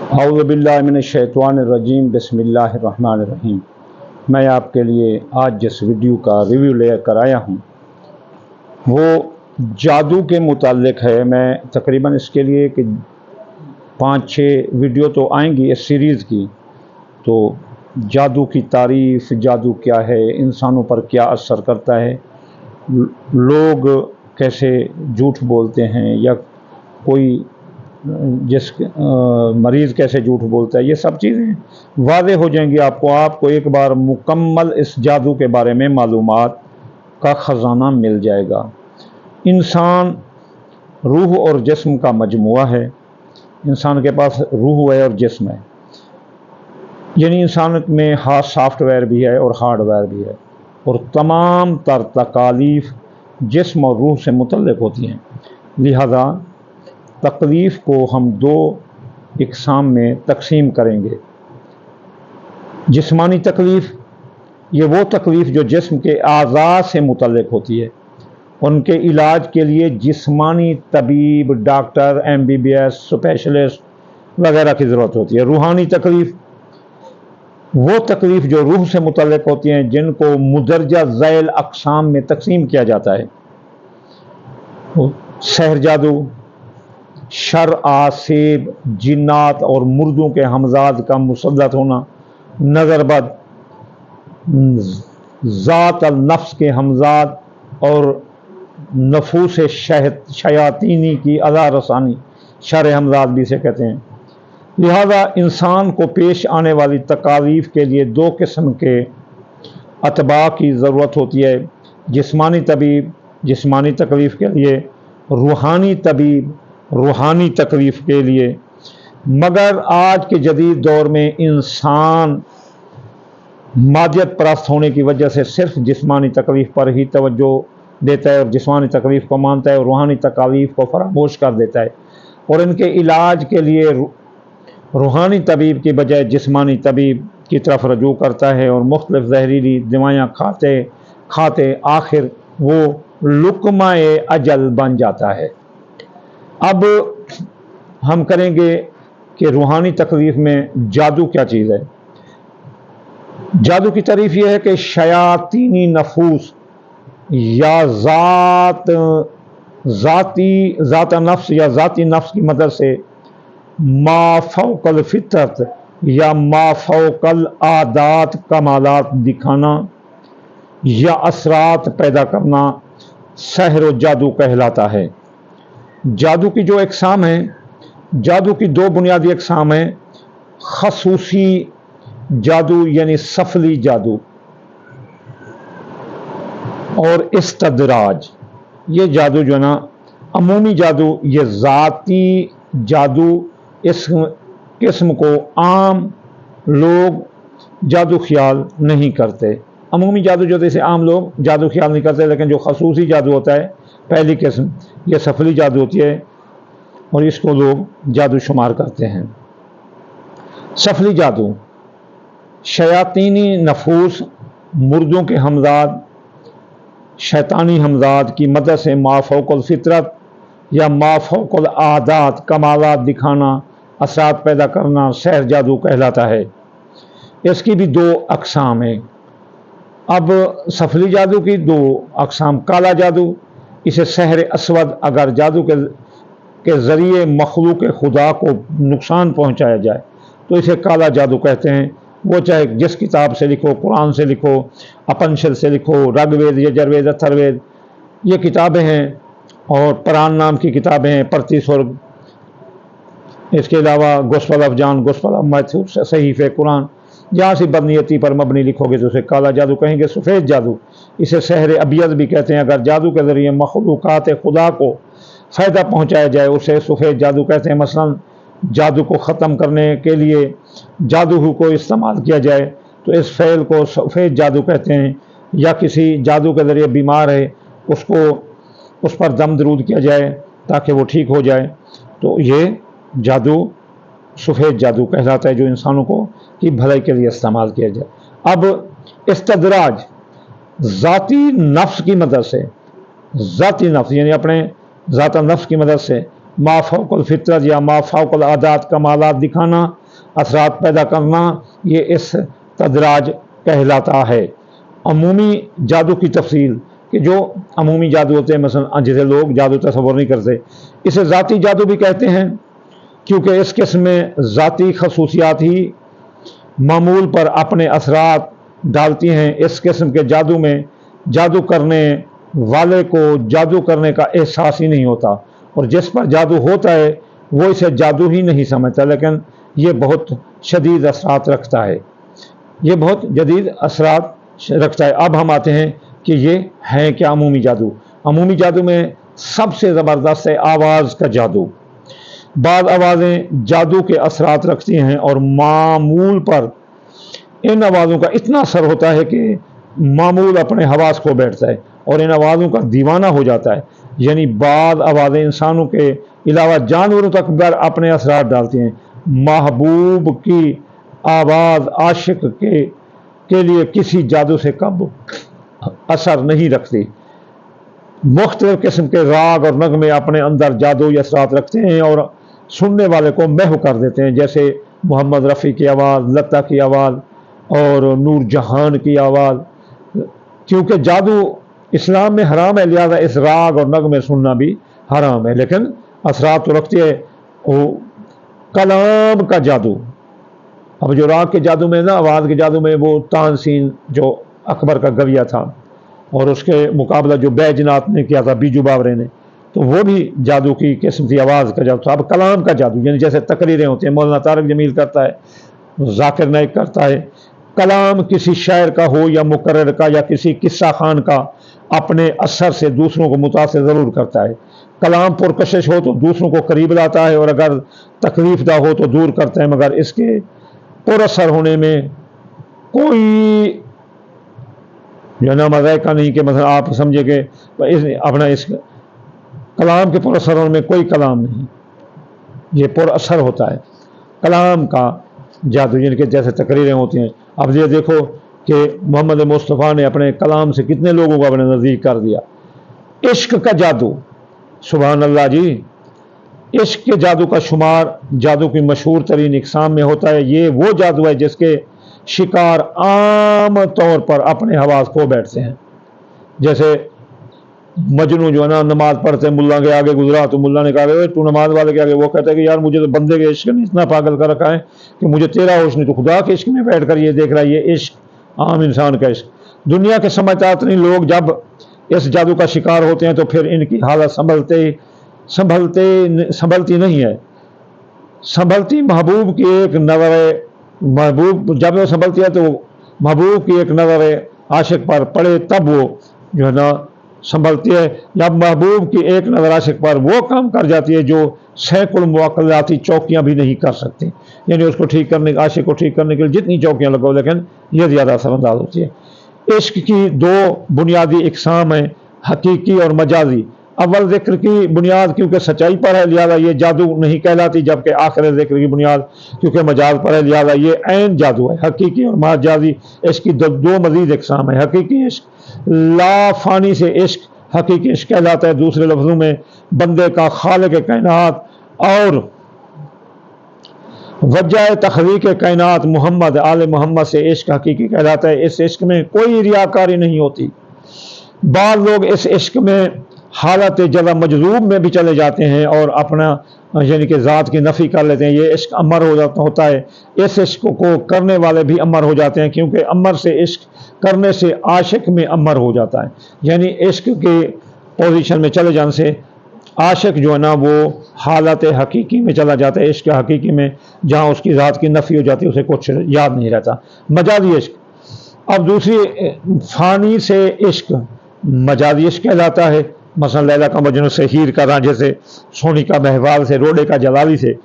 اعوذ باللہ من الشیطان الرجیم بسم اللہ الرحمن الرحیم۔ میں آپ کے لیے آج جس ویڈیو کا ریویو لے کر آیا ہوں وہ جادو کے متعلق ہے۔ میں تقریباً اس کے لیے کہ 5-6 ویڈیو تو آئیں گی اس سیریز کی، تو جادو کی تعریف، جادو کیا ہے، انسانوں پر کیا اثر کرتا ہے، لوگ کیسے جھوٹ بولتے ہیں یا کوئی مریض کیسے جھوٹ بولتا ہے، یہ سب چیزیں واضح ہو جائیں گی آپ کو ایک بار مکمل اس جادو کے بارے میں معلومات کا خزانہ مل جائے گا۔ انسان روح اور جسم کا مجموعہ ہے۔ انسان کے پاس روح ہے اور جسم ہے، یعنی انسان میں سافٹ ویئر بھی ہے اور ہارڈ ویئر بھی ہے، اور تمام تر تکالیف جسم اور روح سے متعلق ہوتی ہیں۔ لہذا تکلیف کو ہم 2 اقسام میں تقسیم کریں گے۔ جسمانی تکلیف، یہ وہ تکلیف جو جسم کے اعضاء سے متعلق ہوتی ہے، ان کے علاج کے لیے جسمانی طبیب، ڈاکٹر، MBBS، اسپیشلسٹ وغیرہ کی ضرورت ہوتی ہے۔ روحانی تکلیف، وہ تکلیف جو روح سے متعلق ہوتی ہیں، جن کو مندرجہ ذیل اقسام میں تقسیم کیا جاتا ہے۔ سحر جادو، شر، آسیب، جنات اور مردوں کے ہمزاد کا مسلط ہونا، نظر بد، ذات النفس کے ہمزاد اور نفوس شیاطینی کی اذى رسانی، شر ہمزاد بھی اسے کہتے ہیں۔ لہذا انسان کو پیش آنے والی تکالیف کے لیے 2 قسم کے اتباع کی ضرورت ہوتی ہے۔ جسمانی طبیب جسمانی تکلیف کے لیے، روحانی طبیب روحانی تکلیف کے لیے۔ مگر آج کے جدید دور میں انسان مادیت پرست ہونے کی وجہ سے صرف جسمانی تکلیف پر ہی توجہ دیتا ہے اور جسمانی تکلیف کو مانتا ہے اور روحانی تکالیف کو فراموش کر دیتا ہے، اور ان کے علاج کے لیے روحانی طبیب کی بجائے جسمانی طبیب کی طرف رجوع کرتا ہے، اور مختلف زہریلی دوائیاں کھاتے آخر وہ لقمہ اجل بن جاتا ہے۔ اب ہم کریں گے کہ روحانی تکلیف میں جادو کیا چیز ہے۔ جادو کی تعریف یہ ہے کہ شیاطینی نفوس یا ذات نفس یا ذاتی نفس کی مدد سے ما فوق الفطرت یا ما فوق العادات کمالات دکھانا یا اثرات پیدا کرنا سحر و جادو کہلاتا ہے۔ جادو کی جو اقسام ہیں، جادو کی 2 بنیادی اقسام ہیں۔ خصوصی جادو یعنی سفلی جادو، اور استدراج۔ یہ جادو جو ہے نا، عمومی جادو، یہ ذاتی جادو، اس قسم کو عام لوگ جادو خیال نہیں کرتے۔ عمومی جادو جو جیسے عام لوگ جادو خیال نہیں کرتے، لیکن جو خصوصی جادو ہوتا ہے پہلی قسم، یہ سفلی جادو ہوتی ہے اور اس کو لوگ جادو شمار کرتے ہیں۔ سفلی جادو، شیاطینی نفوس، مردوں کے ہمزاد، شیطانی ہمزاد کی مدد سے ما فوق الفطرت یا ما فوق العادات کمالات دکھانا، اثرات پیدا کرنا سحر جادو کہلاتا ہے۔ اس کی بھی 2 اقسام ہیں۔ اب سفلی جادو کی 2 اقسام۔ کالا جادو، اسے سحر اسود، اگر جادو کے ذریعے مخلوق خدا کو نقصان پہنچایا جائے تو اسے کالا جادو کہتے ہیں۔ وہ چاہے جس کتاب سے لکھو، قرآن سے لکھو، اپنشد سے لکھو، رگ وید، یجروید، اتھر وید، یہ کتابیں ہیں، اور پران نام کی کتابیں ہیں، پرتی سرگ، اس کے علاوہ gospel of John, gospel of Matthew, صحیفہ قرآن، جہاں سے بدنیتی پر مبنی لکھو گے تو اسے کالا جادو کہیں گے۔ سفید جادو، اسے سحر ابیض بھی کہتے ہیں، اگر جادو کے ذریعے مخلوقات خدا کو فائدہ پہنچایا جائے اسے سفید جادو کہتے ہیں۔ مثلا جادو کو ختم کرنے کے لیے جادو کو استعمال کیا جائے تو اس فعل کو سفید جادو کہتے ہیں، یا کسی جادو کے ذریعے بیمار ہے اس پر دم درود کیا جائے تاکہ وہ ٹھیک ہو جائے، تو یہ جادو سفید جادو کہلاتا ہے، جو انسانوں کو کی بھلائی کے لیے استعمال کیا جائے۔ اب استدراج، ذاتی نفس کی مدد سے، ذاتی نفس یعنی اپنے ذات نفس کی مدد سے मा फौकल फितरत या मा फौकल आदात कमालात दिखाना, असरात पैदा करना, ये इस तदराज कहलाता है। अमूमी जादू की तफसील कि जो अमूमी जादू होते हैं, मसलन जिसे लोग जादू तस्वर नहीं करते, इसे ज़ाती जादू भी कहते हैं, क्योंकि इस किस्म में ज़ाती खसूसियात ही मामूल पर अपने असरात डालती हैं। इस किस्म के जादू में जादू करने वाले को जादू करने का एहसास ही नहीं होता, और जिस पर जादू होता है वो इसे जादू ही नहीं समझता, लेकिन ये बहुत शदीद असरात रखता है, ये बहुत जदीद असरात रखता है। अब हम आते हैं कि ये है क्या अमूमी जादू। अमूमी जादू में सबसे ज़बरदस्त है आवाज़ का जादू। बाद आवाज़ें जादू के असरात रखती हैं और मामूल पर इन आवाज़ों का इतना असर होता है कि मामूल अपने हवास खो बैठता है और इन आवाज़ों का दीवाना हो जाता है। यानी बाद आवाज़ें इंसानों के अलावा जानवरों तक पर अपने असरात डालती हैं। महबूब की आवाज़ आशिक के लिए किसी जादू से कब असर नहीं रखती। मुख्तलिफ किस्म के राग और नगमे अपने अंदर जादुई असरात रखते हैं और सुनने वाले को महव कर देते हैं, जैसे मोहम्मद रफ़ी की आवाज़, लता की आवाज़ और नूर जहान की आवाज़। क्योंकि जादू इस्लाम में हराम है, लिहाजा इस राग और नगमे सुनना भी हराम है, लेकिन असरात तो रखती है। वो कलाम का जादू, अब जो राग के जादू में ना, आवाज़ के जादू में, वो तानसीन जो अकबर का गविया था और उसके मुकाबला जो बैजनाथ ने किया था बीजू बावरे ने, तो वो भी जादू की किस्म थी, आवाज़ का जादू था। अब कलाम का जादू यानी जैसे तकरीरें होती हैं, मौलाना तारक जमील करता है, जाकिर नाइक करता है। कलाम किसी शायर का हो या मुकर्रर का या किसी किस्सा खान का, अपने असर से दूसरों को मुतासिर ज़रूर करता है। कलाम पुरकशिश हो तो दूसरों को करीब लाता है और अगर तकलीफदा हो तो दूर करता है, मगर इसके पुरअसर होने में कोई जो ना मज़ाक का नहीं कि मतलब आप समझे कि अपना इस कलाम के पुरअसर होने में कोई कलाम नहीं, ये पुरअसर होता है कलाम का जादू, जिनके जैसे तकरीरें होती हैं। अब ये देखो कि मोहम्मद मुस्तफ़ा ने अपने कलाम से कितने लोगों को अपने नज़दीक कर दिया। इश्क का जादू, सुभान अल्लाह जी, इश्क के जादू का शुमार जादू की मशहूर तरीन इकसाम में होता है। ये वो जादू है जिसके शिकार आम तौर पर अपने हवास खो बैठते हैं। जैसे मजनू जो है ना, नमाज पढ़ते मुल्ला के आगे गुजरा तो मुल्ला ने कहा तू नमाज वाले के आगे, वो कहता है कि यार मुझे तो बंदे के इश्क ने इतना पागल कर रखा है कि मुझे तेरा होश नहीं, तो खुदा के इश्क में बैठ कर ये देख रहा है। ये इश्क आम इंसान का इश्क। दुनिया के समझदार नहीं लोग जब इस जादू का शिकार होते हैं तो फिर इनकी हालत संभलती नहीं है। संभलती महबूब की एक नज़र, महबूब जब वो संभलती है तो महबूब की एक नज़र आशिक पर पड़े तब वो जो है ना संभलती है। जब महबूब की एक नज़र आशिक पर वो काम कर जाती है जो सैकड़ों मुअक्कलाती चौकियाँ भी नहीं कर सकती, यानी उसको ठीक करने, आशिक को ठीक करने के लिए जितनी चौकियाँ लगाओ लेकिन ये ज़्यादा असरअंदाज होती है। इश्क की दो बुनियादी इकसाम हैं, हकीकी और मजाजी। अव्वल ज़िक्र की बुनियाद क्योंकि सच्चाई पर है लिहाजा ये जादू नहीं कहलाती, जबकि आखिर ज़िक्र की बुनियाद क्योंकि मजाज पर है लिहाजा ये ऐन जादू है। हकीकी और मजाजी इश्क की दो मज़ीद इकसाम है। हकीकी इश्क लाफानी से इश्क हकीकी इश्क कहलाता है। दूसरे लफ्ज़ों में बंदे का खालिक कायनात और वजह तखलीक कायनात मोहम्मद आले मोहम्मद से इश्क हकीकी कहलाता है। इस इश्क में कोई रियाकारी नहीं होती। बाद लोग इस इश्क में हालत जला मजलूब में भी चले जाते हैं और अपना यानी कि ज़ात की नफ़ी कर लेते हैं। ये इश्क अमर होता है। इस इश्क को करने वाले भी अमर हो जाते हैं, क्योंकि अमर से इश्क करने से आशिक में अमर हो जाता है। यानी इश्क के पोजीशन में चले जाने से आशिक जो है ना वो हालत हकीकी में चला जाता है। इश्क हकीकी में जहाँ उसकी ज़ात की नफ़ी हो जाती है उसे कुछ याद नहीं रहता। मजाजी इश्क। अब दूसरी फ़ानी से इश्क मजाजी इश्क कहलाता है। मसलन लैला का मजनू से, हीर का रांझे से, सोनी का महवाल से, रोडे का जलाली से।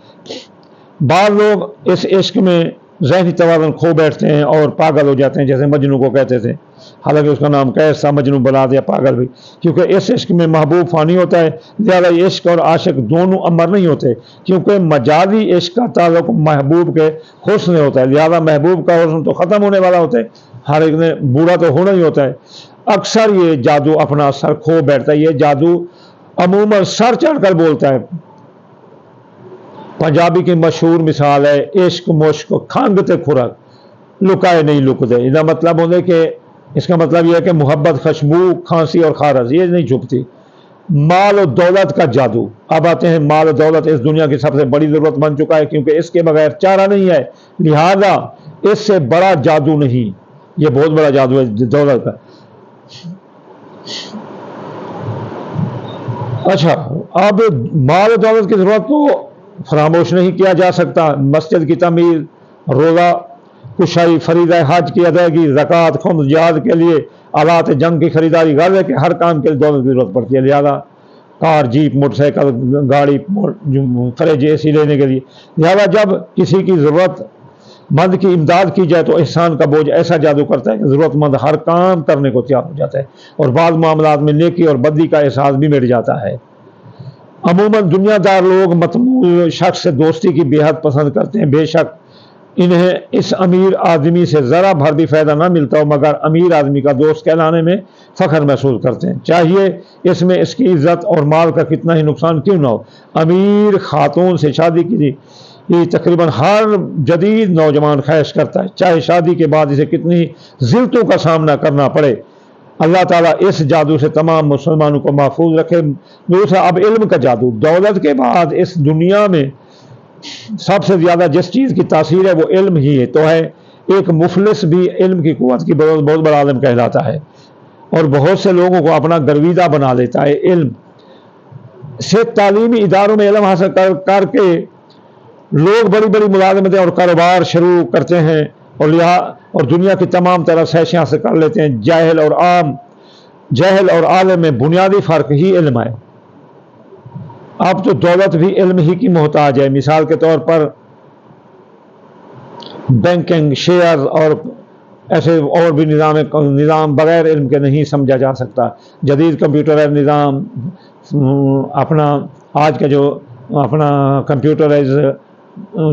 बाद लोग इस इश्क में ज़हनी तवाज़ुन खो बैठते हैं और पागल हो जाते हैं, जैसे मजनू को कहते थे, हालांकि उसका नाम कैसा मजनू बना दिया पागल भी, क्योंकि इस इश्क में महबूब फ़ानी होता है। लिहाजा इश्क और आशिक दोनों अमर नहीं होते, क्योंकि मजाजी इश्क का ताल्लुक महबूब के हुस्न होता है। लिहाजा महबूब का हुस्न तो ख़त्म होने वाला होता है, हर एक ने बूढ़ा तो होना ही होता है। अक्सर ये जादू अपना सर खो बैठता है। ये जादू अमूमन सर चढ़ कर बोलता है, पंजाबी की मशहूर मिसाल है इश्क मुश्क खंग ते खुरक लुकाए नहीं लुकते। इसका मतलब होता है कि इसका मतलब यह है कि मोहब्बत, खुशबू, खांसी और खारस ये नहीं छुपती। माल और दौलत का जादू। अब आते हैं माल और दौलत इस दुनिया की सबसे बड़ी ज़रूरत बन चुका है, क्योंकि इसके बगैर चारा नहीं है, लिहाजा इससे बड़ा जादू नहीं। ये बहुत बड़ा जादू है दौलत का। अच्छा, अब माल और दौलत की ज़रूरत को फरामोश नहीं किया जा सकता। मस्जिद की तमीर, रोज़ा कुशाई, फरीदा हज की अदायगी, ज़कात, खुम्स, जिहाद के लिए आलात जंग की खरीदारी, गर्ज है कि हर काम के लिए दौलत की जरूरत पड़ती है। लिहाजा कार, जीप, मोटरसाइकिल, गाड़ी, फ्रिज, एसी लेने के लिए, लिहाजा जब किसी की ज़रूरत मंद की इमदाद की जाए तो एहसान का बोझ ऐसा जादू करता है कि ज़रूरतमंद हर काम करने को तैयार हो जाता है और बाद मामलात में नेकी और बदी का एहसास भी मिट जाता है। अमूमन दुनियादार लोग मतमूल शख्स से दोस्ती की बेहद पसंद करते हैं। बेशक इन्हें इस अमीर आदमी से ज़रा भर भी फ़ायदा ना मिलता हो, मगर अमीर आदमी का दोस्त कहलाने में फ़ख्र महसूस करते हैं, चाहे इसमें इसकी इज़्ज़त और माल का कितना ही नुकसान क्यों ना हो। अमीर खातून से शादी की ये तकरीबन हर जदीद नौजवान ख्वाहिश करता है, चाहे शादी के बाद इसे कितनी ज़िल्तों का सामना करना पड़े। अल्लाह ताला इस जादू से तमाम मुसलमानों को महफूज रखे। दूसरा, अब इल्म का जादू। दौलत के बाद इस दुनिया में सबसे ज़्यादा जिस चीज़ की तासीर है वो इल्म ही है, तो है एक मुफलिस भी इल्म की कुव्वत की बहुत बड़ा आलिम कहलाता है और बहुत से लोगों को अपना गर्विदा बना लेता है। इल्म से तालीमी इदारों में इल्म हासिल करके लोग बड़ी बड़ी मुलाजमतें और कारोबार शुरू करते हैं और दुनिया की तमाम तरह से हासिल कर लेते हैं। जाहिल और आलिम में बुनियादी फ़र्क ही इल्म है। अब तो दौलत भी इल्म ही की मोहताज है। मिसाल के तौर पर बैंकिंग, शेयर और ऐसे और भी निज़ाम बगैर इल्म के नहीं समझा जा सकता। जदीद कंप्यूटराइज निज़ाम, अपना आज का जो अपना कंप्यूटराइज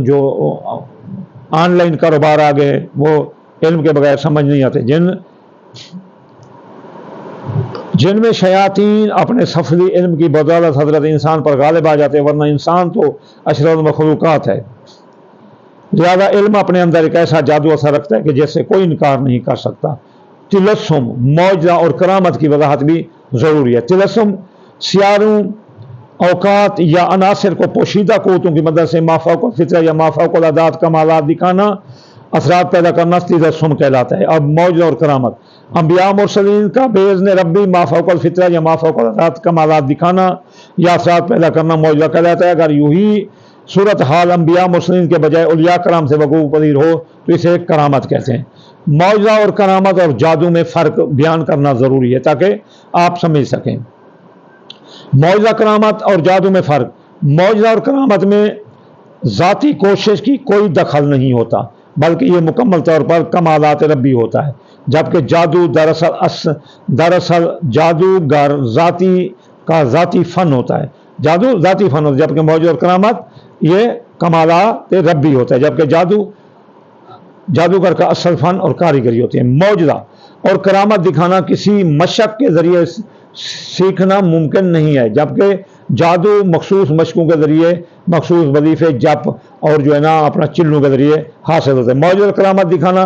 जो ऑनलाइन कारोबार आ गए, वो इल्म के बगैर समझ नहीं आते। जिनमें शयातीन अपने सफली इल्म की बदौलत हजरत इंसान पर गालिब आ जाते हैं, वरना इंसान तो अशरफ मखलूक़ात है। लिहाजा इल्म अपने अंदर एक ऐसा जादू असर रखता है कि जैसे कोई इनकार नहीं कर सकता। तिलस्सुम, मौजज़ा और करामत की वजाहत भी ज़रूरी है। तिलस्सुम सियारों, औकात या अनासर को पोशीदा क़ुव्वतों की मदद से माफ़ौक़ुल फ़ितरत या माफ़ौक़ुल आदात कमालात दिखाना, असरात पैदा करना तिलस्सुम कहलाता है। अब मौजज़ा और करामत, अंबिया मुरसलीन का बेइज़्न रब्बी माफ़ौक़ुल फ़ितरत या माफ़ौक़ुल आदात कमालात दिखाना या असरात पैदा करना मौजज़ा कहलाता है। अगर यूं ही सूरत हाल अंबिया मुरसलीन के बजाय औलिया कराम से वक़ूफ़ पज़ीर हो तो इसे करामत कहते हैं। मौजज़ा और करामत और जादू में फ़र्क बयान करना ज़रूरी है ताकि आप समझ सकें। मौजज़ा, करामत और जादू में फ़र्क। मौजज़ा और करामत में ज़ाती कोशिश की कोई दखल नहीं होता, बल्कि ये मुकम्मल तौर पर कमालात रब्बी होता है, जबकि जादू दरअसल जादूगर ज़ाती फ़न होता है। जादू ज़ाती फ़न होता है, जबकि मौजज़ा और करामत ये कमालात रब्बी होता है, जबकि जादूगर का असल फ़न और कारीगरी होती है। मौजज़ा और करामत दिखाना किसी मशक के ज़रिए सीखना मुमकिन नहीं है, जबकि जादू मखसूस मशकों के ज़रिए, मखसूस वजीफ़े, जप और जो है ना अपना चिल्लों के ज़रिए हासिल होता है। मौजज़ा और करामत दिखाना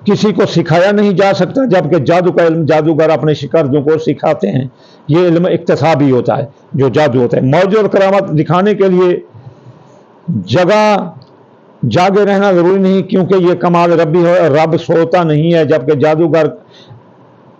किसी को सिखाया नहीं जा सकता, जबकि जादू का इल्म जादूगर अपने शिकर्दों को सिखाते हैं। ये इल्म इक्तसाबी होता है जो जादू होता है। मौजज़ा और करामत दिखाने के लिए जगह जागे रहना ज़रूरी नहीं, क्योंकि ये कमाल रब्बी हो, रब सोता नहीं है, जबकि जादूगर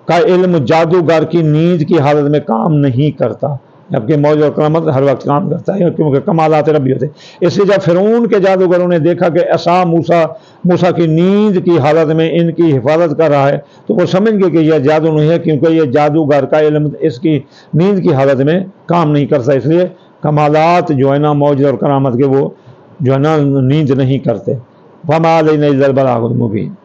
का इल्म जादूगर की नींद की हालत में काम नहीं करता, जबकि मौजज़ा और करामत हर वक्त काम करता है, क्योंकि कमालात रब्बी होते हैं। इसलिए जब फ़िरौन के जादूगरों ने देखा कि असा मूसा की नींद की हालत में इनकी हिफाजत कर रहा है, तो वो समझ गए कि यह जादू नहीं है, क्योंकि यह जादूगर का इल्म इसकी नींद की हालत में काम नहीं करता। इसलिए कमालात जो है ना मौजज़ा और करामत के, वो जो है ना नींद नहीं करते। फमा अलैना इल्लल बलागुल मुबीन।